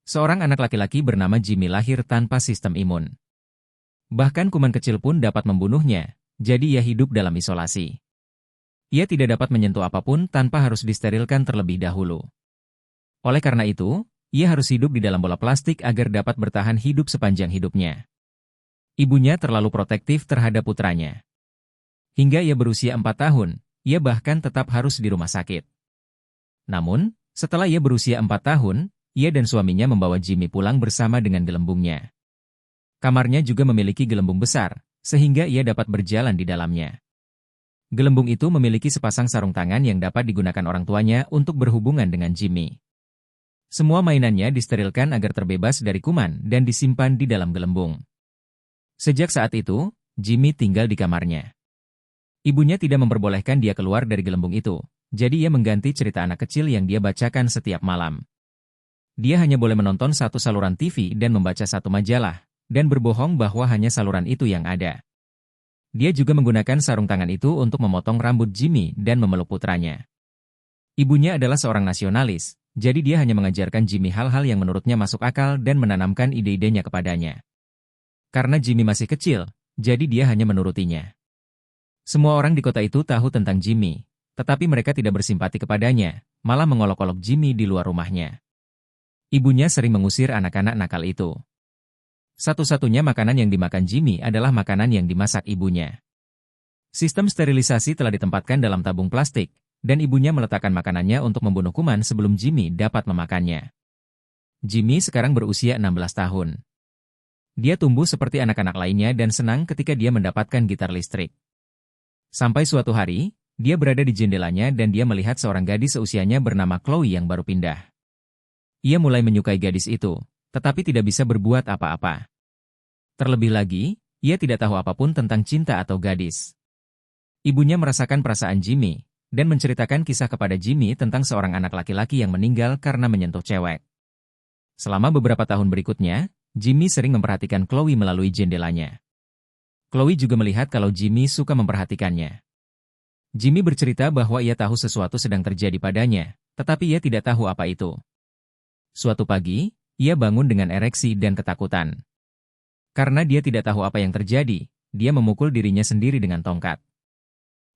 Seorang anak laki-laki bernama Jimmy lahir tanpa sistem imun. Bahkan kuman kecil pun dapat membunuhnya, jadi ia hidup dalam isolasi. Ia tidak dapat menyentuh apapun tanpa harus disterilkan terlebih dahulu. Oleh karena itu, ia harus hidup di dalam bola plastik agar dapat bertahan hidup sepanjang hidupnya. Ibunya terlalu protektif terhadap putranya. Hingga ia berusia 4 tahun, ia bahkan tetap harus di rumah sakit. Namun, setelah ia berusia 4 tahun, ia dan suaminya membawa Jimmy pulang bersama dengan gelembungnya. Kamarnya juga memiliki gelembung besar, sehingga ia dapat berjalan di dalamnya. Gelembung itu memiliki sepasang sarung tangan yang dapat digunakan orang tuanya untuk berhubungan dengan Jimmy. Semua mainannya disterilkan agar terbebas dari kuman dan disimpan di dalam gelembung. Sejak saat itu, Jimmy tinggal di kamarnya. Ibunya tidak memperbolehkan dia keluar dari gelembung itu, jadi ia mengganti cerita anak kecil yang dia bacakan setiap malam. Dia hanya boleh menonton satu saluran TV dan membaca satu majalah, dan berbohong bahwa hanya saluran itu yang ada. Dia juga menggunakan sarung tangan itu untuk memotong rambut Jimmy dan memeluk putranya. Ibunya adalah seorang nasionalis, jadi dia hanya mengajarkan Jimmy hal-hal yang menurutnya masuk akal dan menanamkan ide-idenya kepadanya. Karena Jimmy masih kecil, jadi dia hanya menurutinya. Semua orang di kota itu tahu tentang Jimmy, tetapi mereka tidak bersimpati kepadanya, malah mengolok-olok Jimmy di luar rumahnya. Ibunya sering mengusir anak-anak nakal itu. Satu-satunya makanan yang dimakan Jimmy adalah makanan yang dimasak ibunya. Sistem sterilisasi telah ditempatkan dalam tabung plastik, dan ibunya meletakkan makanannya untuk membunuh kuman sebelum Jimmy dapat memakannya. Jimmy sekarang berusia 16 tahun. Dia tumbuh seperti anak-anak lainnya dan senang ketika dia mendapatkan gitar listrik. Sampai suatu hari, dia berada di jendelanya dan dia melihat seorang gadis seusianya bernama Chloe yang baru pindah. Ia mulai menyukai gadis itu, tetapi tidak bisa berbuat apa-apa. Terlebih lagi, ia tidak tahu apapun tentang cinta atau gadis. Ibunya merasakan perasaan Jimmy, dan menceritakan kisah kepada Jimmy tentang seorang anak laki-laki yang meninggal karena menyentuh cewek. Selama beberapa tahun berikutnya, Jimmy sering memperhatikan Chloe melalui jendelanya. Chloe juga melihat kalau Jimmy suka memperhatikannya. Jimmy bercerita bahwa ia tahu sesuatu sedang terjadi padanya, tetapi ia tidak tahu apa itu. Suatu pagi, ia bangun dengan ereksi dan ketakutan. Karena dia tidak tahu apa yang terjadi, dia memukul dirinya sendiri dengan tongkat.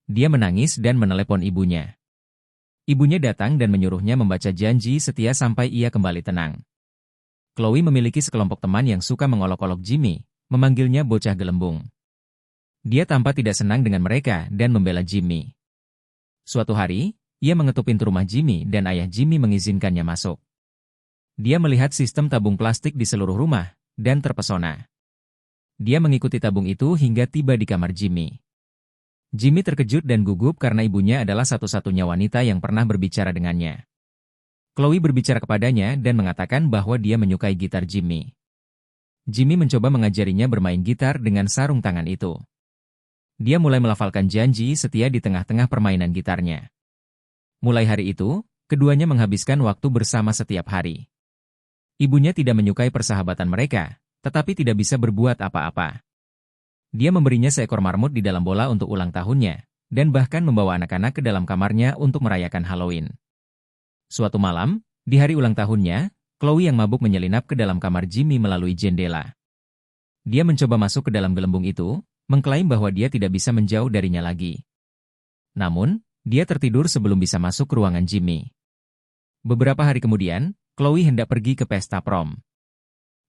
Dia menangis dan menelepon ibunya. Ibunya datang dan menyuruhnya membaca janji setia sampai ia kembali tenang. Chloe memiliki sekelompok teman yang suka mengolok-olok Jimmy, memanggilnya bocah gelembung. Dia tampak tidak senang dengan mereka dan membela Jimmy. Suatu hari, ia mengetuk pintu rumah Jimmy dan ayah Jimmy mengizinkannya masuk. Dia melihat sistem tabung plastik di seluruh rumah, dan terpesona. Dia mengikuti tabung itu hingga tiba di kamar Jimmy. Jimmy terkejut dan gugup karena ibunya adalah satu-satunya wanita yang pernah berbicara dengannya. Chloe berbicara kepadanya dan mengatakan bahwa dia menyukai gitar Jimmy. Jimmy mencoba mengajarinya bermain gitar dengan sarung tangan itu. Dia mulai melafalkan janji setia di tengah-tengah permainan gitarnya. Mulai hari itu, keduanya menghabiskan waktu bersama setiap hari. Ibunya tidak menyukai persahabatan mereka, tetapi tidak bisa berbuat apa-apa. Dia memberinya seekor marmut di dalam bola untuk ulang tahunnya, dan bahkan membawa anak-anak ke dalam kamarnya untuk merayakan Halloween. Suatu malam, di hari ulang tahunnya, Chloe yang mabuk menyelinap ke dalam kamar Jimmy melalui jendela. Dia mencoba masuk ke dalam gelembung itu, mengklaim bahwa dia tidak bisa menjauh darinya lagi. Namun, dia tertidur sebelum bisa masuk ke ruangan Jimmy. Beberapa hari kemudian, Chloe hendak pergi ke pesta prom.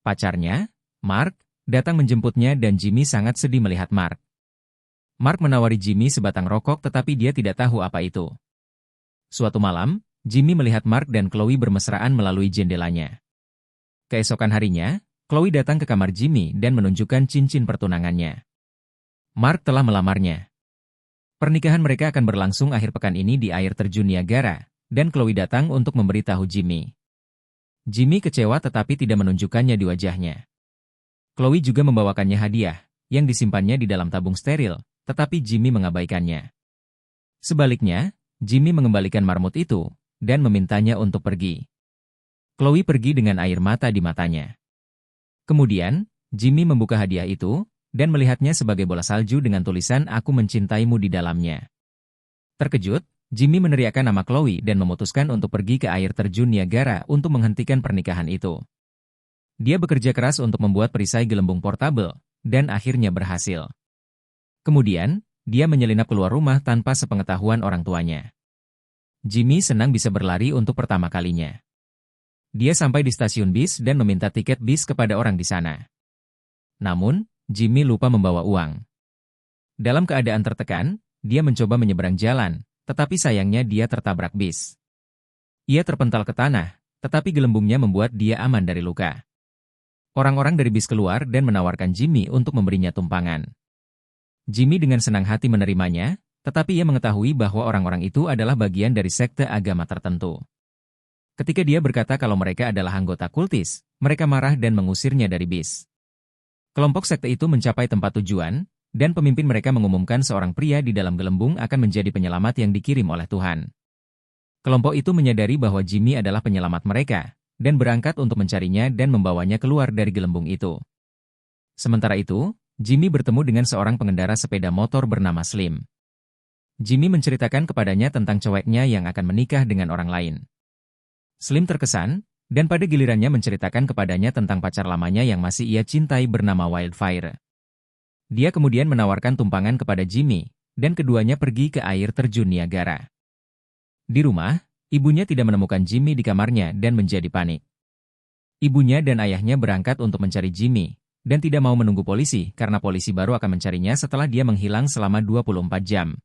Pacarnya, Mark, datang menjemputnya dan Jimmy sangat sedih melihat Mark. Mark menawari Jimmy sebatang rokok tetapi dia tidak tahu apa itu. Suatu malam, Jimmy melihat Mark dan Chloe bermesraan melalui jendelanya. Keesokan harinya, Chloe datang ke kamar Jimmy dan menunjukkan cincin pertunangannya. Mark telah melamarnya. Pernikahan mereka akan berlangsung akhir pekan ini di air terjun Niagara, dan Chloe datang untuk memberitahu Jimmy. Jimmy kecewa tetapi tidak menunjukkannya di wajahnya. Chloe juga membawakannya hadiah, yang disimpannya di dalam tabung steril, tetapi Jimmy mengabaikannya. Sebaliknya, Jimmy mengembalikan marmut itu, dan memintanya untuk pergi. Chloe pergi dengan air mata di matanya. Kemudian, Jimmy membuka hadiah itu, dan melihatnya sebagai bola salju dengan tulisan "Aku mencintaimu" di dalamnya. Terkejut, Jimmy meneriakkan nama Chloe dan memutuskan untuk pergi ke air terjun Niagara untuk menghentikan pernikahan itu. Dia bekerja keras untuk membuat perisai gelembung portabel, dan akhirnya berhasil. Kemudian, dia menyelinap keluar rumah tanpa sepengetahuan orang tuanya. Jimmy senang bisa berlari untuk pertama kalinya. Dia sampai di stasiun bis dan meminta tiket bis kepada orang di sana. Namun, Jimmy lupa membawa uang. Dalam keadaan tertekan, dia mencoba menyeberang jalan, tetapi sayangnya dia tertabrak bis. Ia terpental ke tanah, tetapi gelembungnya membuat dia aman dari luka. Orang-orang dari bis keluar dan menawarkan Jimmy untuk memberinya tumpangan. Jimmy dengan senang hati menerimanya, tetapi ia mengetahui bahwa orang-orang itu adalah bagian dari sekte agama tertentu. Ketika dia berkata kalau mereka adalah anggota kultis, mereka marah dan mengusirnya dari bis. Kelompok sekte itu mencapai tempat tujuan, dan pemimpin mereka mengumumkan seorang pria di dalam gelembung akan menjadi penyelamat yang dikirim oleh Tuhan. Kelompok itu menyadari bahwa Jimmy adalah penyelamat mereka, dan berangkat untuk mencarinya dan membawanya keluar dari gelembung itu. Sementara itu, Jimmy bertemu dengan seorang pengendara sepeda motor bernama Slim. Jimmy menceritakan kepadanya tentang cowoknya yang akan menikah dengan orang lain. Slim terkesan, dan pada gilirannya menceritakan kepadanya tentang pacar lamanya yang masih ia cintai bernama Wildfire. Dia kemudian menawarkan tumpangan kepada Jimmy, dan keduanya pergi ke air terjun Niagara. Di rumah, ibunya tidak menemukan Jimmy di kamarnya dan menjadi panik. Ibunya dan ayahnya berangkat untuk mencari Jimmy, dan tidak mau menunggu polisi karena polisi baru akan mencarinya setelah dia menghilang selama 24 jam.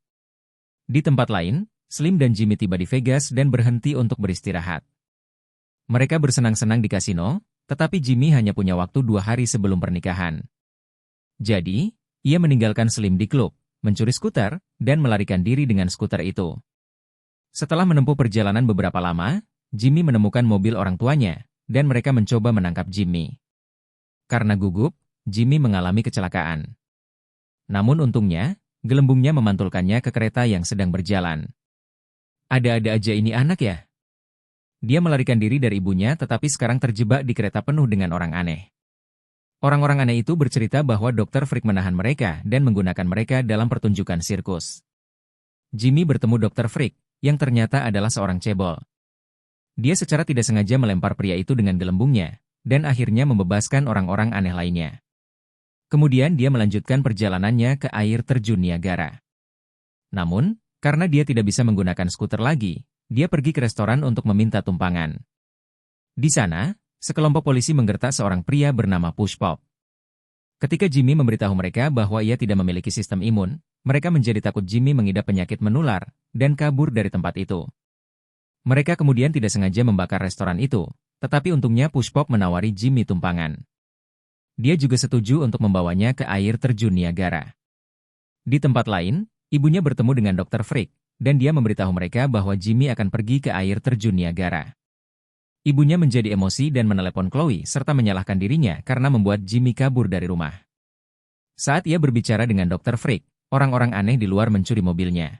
Di tempat lain, Slim dan Jimmy tiba di Vegas dan berhenti untuk beristirahat. Mereka bersenang-senang di kasino, tetapi Jimmy hanya punya waktu 2 hari sebelum pernikahan. Jadi, ia meninggalkan Slim di klub, mencuri skuter, dan melarikan diri dengan skuter itu. Setelah menempuh perjalanan beberapa lama, Jimmy menemukan mobil orang tuanya, dan mereka mencoba menangkap Jimmy. Karena gugup, Jimmy mengalami kecelakaan. Namun untungnya, gelembungnya memantulkannya ke kereta yang sedang berjalan. Ada-ada aja ini anak ya? Dia melarikan diri dari ibunya tetapi sekarang terjebak di kereta penuh dengan orang aneh. Orang-orang aneh itu bercerita bahwa Dr. Freak menahan mereka dan menggunakan mereka dalam pertunjukan sirkus. Jimmy bertemu Dr. Freak, yang ternyata adalah seorang cebol. Dia secara tidak sengaja melempar pria itu dengan gelembungnya, dan akhirnya membebaskan orang-orang aneh lainnya. Kemudian dia melanjutkan perjalanannya ke air terjun Niagara. Namun, karena dia tidak bisa menggunakan skuter lagi, dia pergi ke restoran untuk meminta tumpangan. Di sana, sekelompok polisi menggertak seorang pria bernama Push Pop. Ketika Jimmy memberitahu mereka bahwa ia tidak memiliki sistem imun, mereka menjadi takut Jimmy mengidap penyakit menular, dan kabur dari tempat itu. Mereka kemudian tidak sengaja membakar restoran itu, tetapi untungnya Push Pop menawari Jimmy tumpangan. Dia juga setuju untuk membawanya ke air terjun Niagara. Di tempat lain, ibunya bertemu dengan Dr. Freak, dan dia memberitahu mereka bahwa Jimmy akan pergi ke air terjun Niagara. Ibunya menjadi emosi dan menelepon Chloe serta menyalahkan dirinya karena membuat Jimmy kabur dari rumah. Saat ia berbicara dengan Dr. Freak, orang-orang aneh di luar mencuri mobilnya.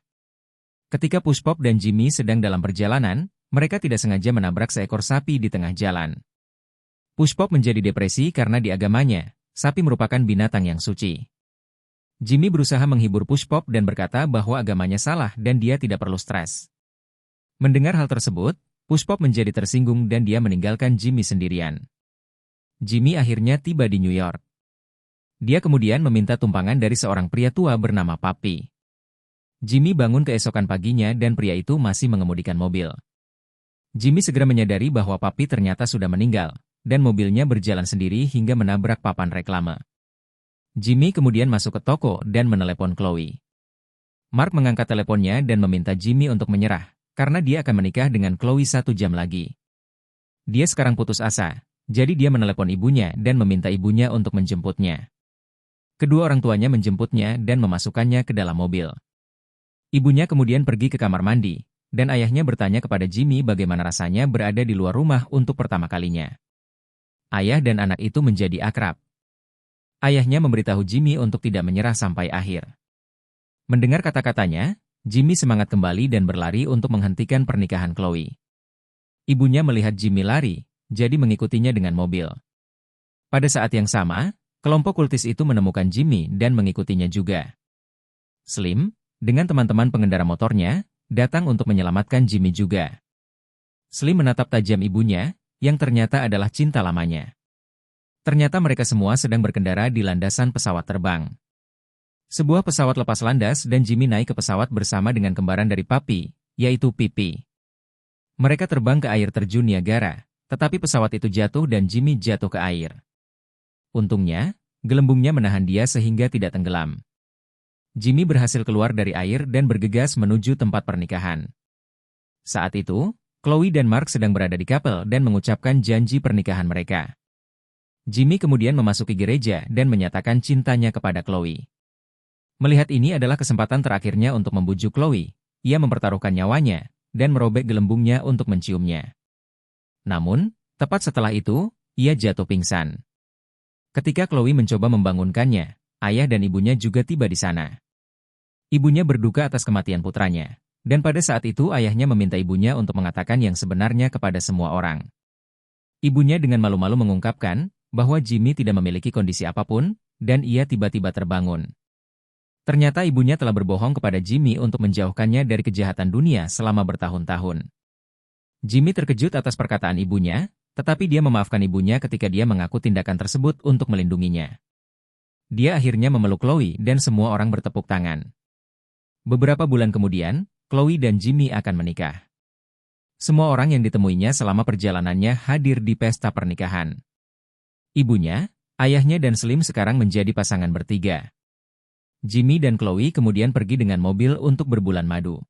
Ketika Push Pop dan Jimmy sedang dalam perjalanan, mereka tidak sengaja menabrak seekor sapi di tengah jalan. Push Pop menjadi depresi karena di agamanya, sapi merupakan binatang yang suci. Jimmy berusaha menghibur Push Pop dan berkata bahwa agamanya salah dan dia tidak perlu stres. Mendengar hal tersebut, Push Pop menjadi tersinggung dan dia meninggalkan Jimmy sendirian. Jimmy akhirnya tiba di New York. Dia kemudian meminta tumpangan dari seorang pria tua bernama Papi. Jimmy bangun keesokan paginya dan pria itu masih mengemudikan mobil. Jimmy segera menyadari bahwa Papi ternyata sudah meninggal, dan mobilnya berjalan sendiri hingga menabrak papan reklame. Jimmy kemudian masuk ke toko dan menelepon Chloe. Mark mengangkat teleponnya dan meminta Jimmy untuk menyerah, karena dia akan menikah dengan Chloe 1 jam lagi. Dia sekarang putus asa, jadi dia menelepon ibunya dan meminta ibunya untuk menjemputnya. Kedua orang tuanya menjemputnya dan memasukkannya ke dalam mobil. Ibunya kemudian pergi ke kamar mandi, dan ayahnya bertanya kepada Jimmy bagaimana rasanya berada di luar rumah untuk pertama kalinya. Ayah dan anak itu menjadi akrab. Ayahnya memberitahu Jimmy untuk tidak menyerah sampai akhir. Mendengar kata-katanya, Jimmy semangat kembali dan berlari untuk menghentikan pernikahan Chloe. Ibunya melihat Jimmy lari, jadi mengikutinya dengan mobil. Pada saat yang sama, kelompok kultis itu menemukan Jimmy dan mengikutinya juga. Slim, dengan teman-teman pengendara motornya, datang untuk menyelamatkan Jimmy juga. Slim menatap tajam ibunya, yang ternyata adalah cinta lamanya. Ternyata mereka semua sedang berkendara di landasan pesawat terbang. Sebuah pesawat lepas landas dan Jimmy naik ke pesawat bersama dengan kembaran dari Papi, yaitu Pipi. Mereka terbang ke air terjun Niagara, tetapi pesawat itu jatuh dan Jimmy jatuh ke air. Untungnya, gelembungnya menahan dia sehingga tidak tenggelam. Jimmy berhasil keluar dari air dan bergegas menuju tempat pernikahan. Saat itu, Chloe dan Mark sedang berada di kapel dan mengucapkan janji pernikahan mereka. Jimmy kemudian memasuki gereja dan menyatakan cintanya kepada Chloe. Melihat ini adalah kesempatan terakhirnya untuk membujuk Chloe, ia mempertaruhkan nyawanya dan merobek gelembungnya untuk menciumnya. Namun, tepat setelah itu, ia jatuh pingsan. Ketika Chloe mencoba membangunkannya, ayah dan ibunya juga tiba di sana. Ibunya berduka atas kematian putranya, dan pada saat itu ayahnya meminta ibunya untuk mengatakan yang sebenarnya kepada semua orang. Ibunya dengan malu-malu mengungkapkan bahwa Jimmy tidak memiliki kondisi apapun, dan ia tiba-tiba terbangun. Ternyata ibunya telah berbohong kepada Jimmy untuk menjauhkannya dari kejahatan dunia selama bertahun-tahun. Jimmy terkejut atas perkataan ibunya, tetapi dia memaafkan ibunya ketika dia mengaku tindakan tersebut untuk melindunginya. Dia akhirnya memeluk Chloe dan semua orang bertepuk tangan. Beberapa bulan kemudian, Chloe dan Jimmy akan menikah. Semua orang yang ditemuinya selama perjalanannya hadir di pesta pernikahan. Ibunya, ayahnya dan Slim sekarang menjadi pasangan bertiga. Jimmy dan Chloe kemudian pergi dengan mobil untuk berbulan madu.